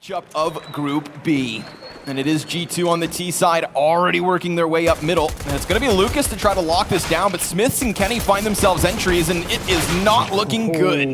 Matchup of Group B. And it is G2 on the T side already working their way up middle. And it's going to be Lucas to try to lock this down, but Smiths and Kenny find themselves entries, and it is not looking good.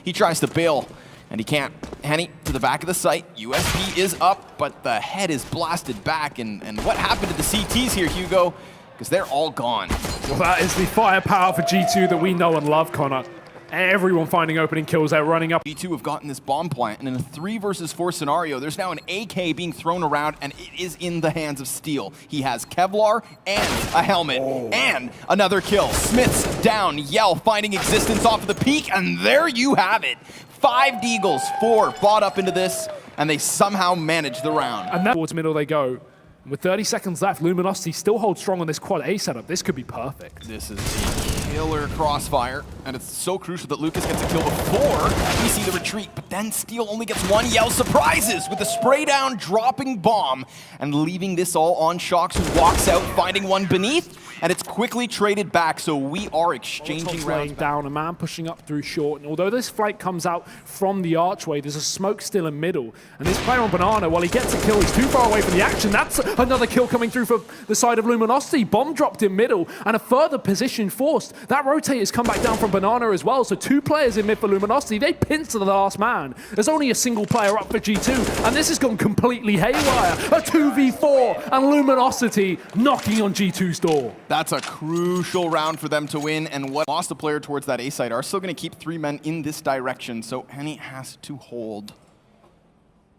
He tries to bail, and he can't. Henny to the back of the site. USP is up, but the head is blasted back. And what happened to the CTs here, Hugo? Because they're all gone. Well, that is the firepower for G2 that we know and love, Connor. Everyone finding opening kills there, running up. G2 have gotten this bomb plant, and in a 3 versus 4 scenario, there's now an AK being thrown around, and it is in the hands of Steel. He has Kevlar and a helmet, and another kill. Smith's down, Yell finding existence off of the peak, and there you have it. 5 Deagles, 4 bought up into this, and they somehow manage the round. And that towards middle they go. With 30 seconds left, Luminosity still holds strong on this quad A setup. This could be perfect. This is a killer crossfire, and it's so crucial that Lucas gets a kill before we see the retreat, but then Steel only gets 1. Yell surprises with a spray down, dropping bomb, and leaving this all on Shocks, who walks out, finding one beneath, and it's quickly traded back, so we are exchanging rounds. Down, a man pushing up through short, and although this flight comes out from the archway, there's a smoke still in middle, and this player on Banana, while he gets a kill, he's too far away from the action. That's another kill coming through for the side of Luminosity. Bomb dropped in middle, and a further position forced. That rotate has come back down from Banana as well, so 2 players in mid for Luminosity. They pincer the last man. There's only a single player up for G2, and this has gone completely haywire. A 2v4, and Luminosity knocking on G2's door. That's a crucial round for them to win, and what lost a player towards that A site are still going to keep 3 men in this direction, so Henny has to hold.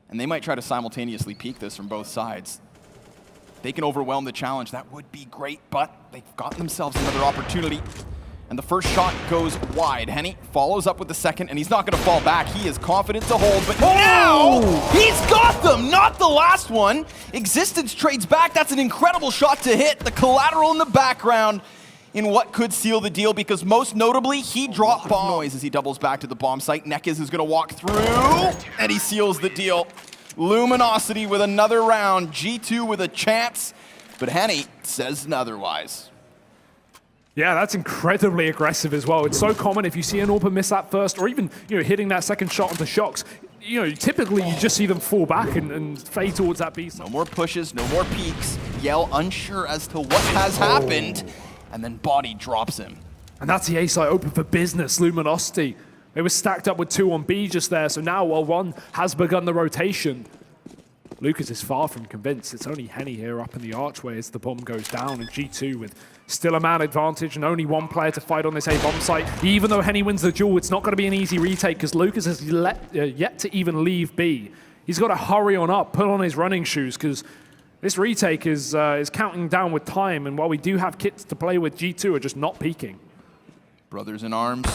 And they might try to simultaneously peek this from both sides. They can overwhelm the challenge, that would be great, but they've gotten themselves another opportunity. And the first shot goes wide. Henny follows up with the second, and he's not going to fall back. He is confident to hold, but now he's got them! Not the last one. Existence trades back. That's an incredible shot to hit. The collateral in the background in what could seal the deal, because most notably, he dropped bomb noise as he doubles back to the bomb site. Nekez is going to walk through, and he seals the deal. Luminosity with another round. G2 with a chance, but Henny says otherwise. Yeah, that's incredibly aggressive as well. It's so common if you see an AWP miss that first, or even hitting that second shot onto Shocks. Typically you just see them fall back and fade towards that B. No more pushes, no more peeks. Yell unsure as to what has happened, and then Body drops him. And that's the A site open for business, Luminosity. They were stacked up with 2 on B just there, so now while 1 has begun the rotation, Lucas is far from convinced. It's only Henny here up in the archway as the bomb goes down, and G2 with still a man advantage and only 1 player to fight on this A bomb site. Even though Henny wins the duel, it's not going to be an easy retake because Lucas has yet to even leave B. He's got to hurry on up, put on his running shoes, because this retake is counting down with time, and while we do have kits to play with, G2 are just not peaking. Brothers in arms,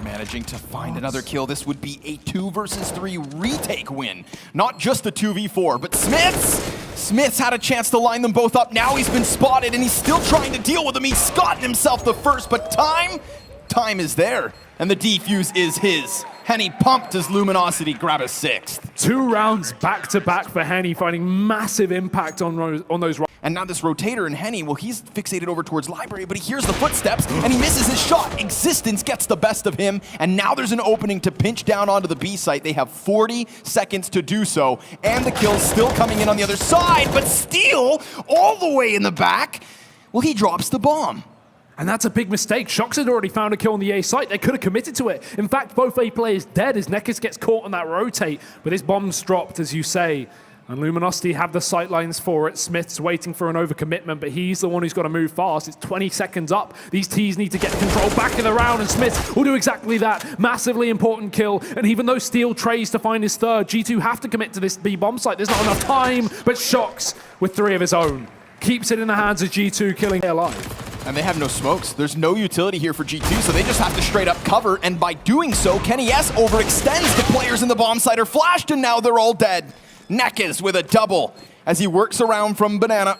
managing to find another kill. This would be a 2 versus 3 retake win. Not just the 2v4, but Smith's had a chance to line them both up. Now he's been spotted, and he's still trying to deal with them. He's gotten himself the first, but time is there, and the defuse is his. Henny pumped as Luminosity grab a 6th. 2 rounds back-to-back for Henny, finding massive impact on those. And now this rotator in Henny, well, he's fixated over towards Library, but he hears the footsteps, and he misses his shot. Existence gets the best of him, and now there's an opening to pinch down onto the B site. They have 40 seconds to do so, and the kill's still coming in on the other side, but Steel, all the way in the back, well, he drops the bomb. And that's a big mistake. Shocks had already found a kill on the A site. They could have committed to it. In fact, both A players dead as Nekez gets caught on that rotate, but his bomb's dropped, as you say. And Luminosity have the sight lines for it. Smith's waiting for an overcommitment, but he's the one who's got to move fast. It's 20 seconds up. These T's need to get control back in the round, and Smith will do exactly that. Massively important kill. And even though Steel trays to find his 3rd, G2 have to commit to this B bomb site. There's not enough time, but Shocks with 3 of his own keeps it in the hands of G2, killing alive. And they have no smokes. There's no utility here for G2, so they just have to straight up cover, and by doing so, Kenny S overextends. The players in the bomb site are flashed, and now they're all dead. Nekez with a double as he works around from Banana.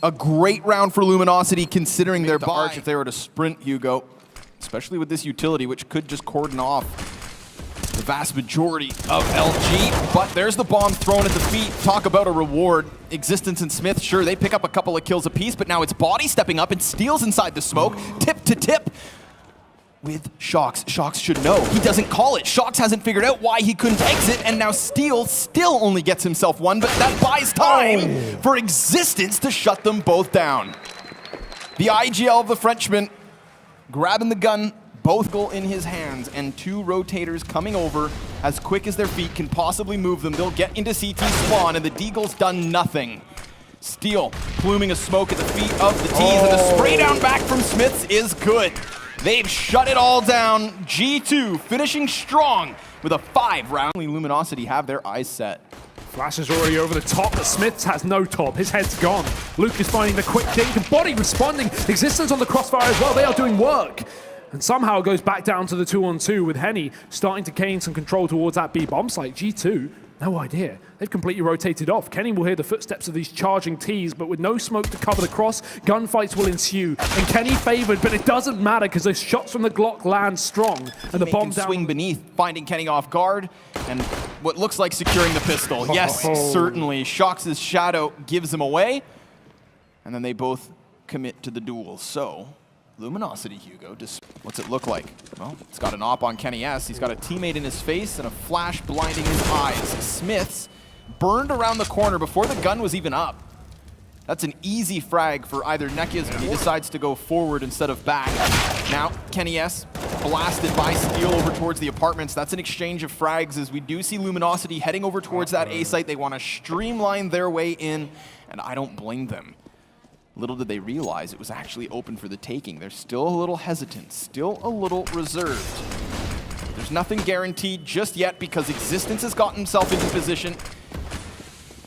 A great round for Luminosity considering their buy. If they were to sprint, Hugo, especially with this utility, which could just cordon off the vast majority of LG. But there's the bomb thrown at the feet. Talk about a reward. Existence and Smith, sure, they pick up a couple of kills apiece, but now it's Body stepping up and Steel's inside the smoke. Tip to tip. with Shox. Shox should know. He doesn't call it. Shox hasn't figured out why he couldn't exit, and now Steel still only gets himself one, but that buys time for Existence to shut them both down. The IGL of the Frenchman grabbing the gun, both goal in his hands, and two rotators coming over as quick as their feet can possibly move them. They'll get into CT spawn, and the Deagle's done nothing. Steel pluming a smoke at the feet of the T's, and the spray down back from Smiths is good. They've shut it all down. G2 finishing strong with a 5-round. Luminosity have their eyes set. Flash is already over the top, but Smiths has no top. His head's gone. Luke is finding the quick dink, and Body responding. Existence on the crossfire as well. They are doing work. And somehow it goes back down to the 2-on-2 with Henny starting to gain some control towards that B bomb site. G2, no idea. They've completely rotated off. Kenny will hear the footsteps of these charging T's, but with no smoke to cover the cross, gunfights will ensue. And Kenny favored, but it doesn't matter because those shots from the Glock land strong. And the bomb down. Swing beneath, finding Kenny off guard, and what looks like securing the pistol. Yes, certainly. Shox's shadow gives him away, and then they both commit to the duel. So, Luminosity, Hugo, what's it look like? Well, it's got an op on Kenny S. He's got a teammate in his face and a flash blinding his eyes. Smiths burned around the corner before the gun was even up. That's an easy frag for either Nekiz, but he decides to go forward instead of back. Now, Kenny S blasted by Steel over towards the apartments. That's an exchange of frags as we do see Luminosity heading over towards that A site. They want to streamline their way in, and I don't blame them. Little did they realize it was actually open for the taking. They're still a little hesitant, still a little reserved. There's nothing guaranteed just yet because Existence has gotten himself into position.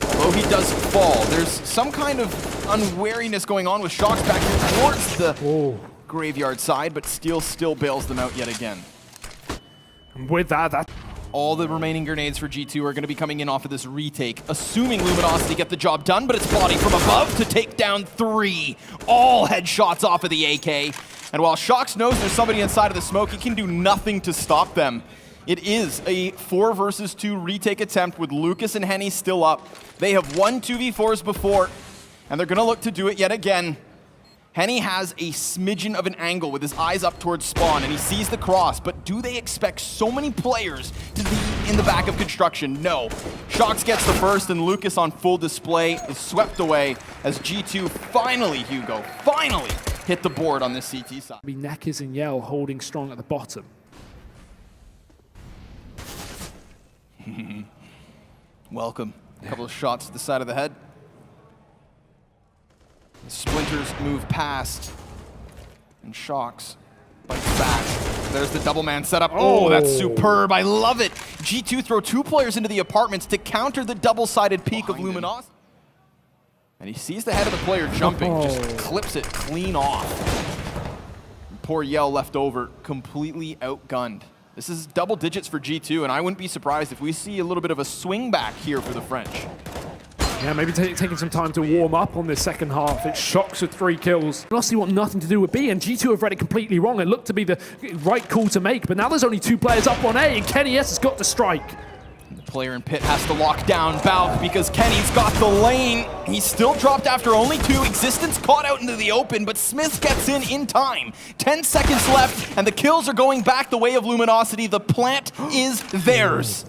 Although he does fall, there's some kind of unwariness going on with Shox back here towards the graveyard side, but Steel still bails them out yet again. And with that, all the remaining grenades for G2 are going to be coming in off of this retake, assuming Luminosity get the job done, but it's Body from above to take down 3. All headshots off of the AK. And while Shox knows there's somebody inside of the smoke, he can do nothing to stop them. It is a 4 versus 2 retake attempt with Lucas and Henny still up. They have won 2v4s before, and they're going to look to do it yet again. Henny has a smidgen of an angle with his eyes up towards spawn, and he sees the cross, but do they expect so many players to be in the back of construction? No. Shox gets the first, and Lucas on full display is swept away as G2 finally, Hugo, finally hit the board on this CT side. Nekiz and Yell holding strong at the bottom. Welcome. A couple of shots to the side of the head. The Splinters move past, and Shox bites back. There's the double man setup. Oh, that's superb. I love it. G2 throw 2 players into the apartments to counter the double-sided peek of Luminosity. And he sees the head of the player jumping, just clips it clean off. And poor Yell left over, completely outgunned. This is double digits for G2, and I wouldn't be surprised if we see a little bit of a swing back here for the French. Yeah, maybe taking some time to warm up on this second half. It's Shox with 3 kills. Luminosity want nothing to do with B, and G2 have read it completely wrong. It looked to be the right call to make, but now there's only 2 players up on A, and Kenny S has got to strike. The player in pit has to lock down Balk because Kenny's got the lane. He's still dropped after only 2. Existence caught out into the open, but Smith gets in time. 10 seconds left, and the kills are going back the way of Luminosity. The plant is theirs.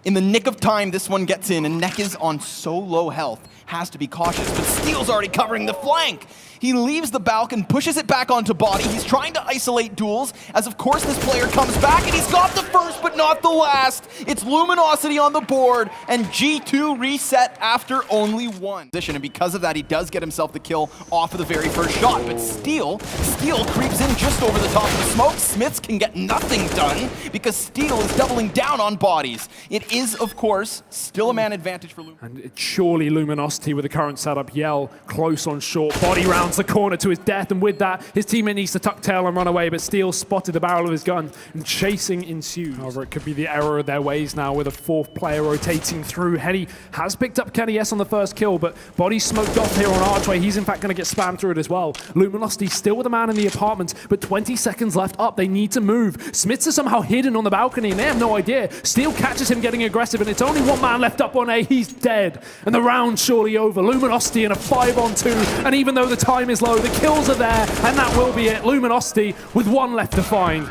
In the nick of time, this one gets in, and Nekiz on so low health has to be cautious, but Steel's already covering the flank. He leaves the Balk and pushes it back onto Body. He's trying to isolate duels, as of course this player comes back, and he's got the first but not the last. It's Luminosity on the board, and G2 reset after only 1. And because of that, he does get himself the kill off of the very first shot, but Steel creeps in just over the top of the smoke. Smiths can get nothing done because Steel is doubling down on Bodies. It is, of course, still a man advantage for Luminosity. And it's surely Luminosity with the current setup. Yell close on short. Body rounds the corner to his death, and with that, his teammate needs to tuck tail and run away, but Steel spotted the barrel of his gun, and chasing ensues. However, it could be the error of their ways now with a 4th player rotating through. Henny has picked up Kenny S on the first kill, but Body smoked off here on Archway. He's in fact going to get spammed through it as well. Luminosity still with a man in the apartment, but 20 seconds left up. They need to move. Smiths is somehow hidden on the balcony, and they have no idea. Steel catches him getting aggressive, and it's only 1 man left up on A. He's dead, and the round's surely over. Luminosity in a 5-on-2, and even though the time is low, the kills are there, and that will be it. Luminosity with 1 left to find.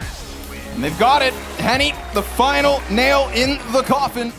And they've got it. Henny, the final nail in the coffin.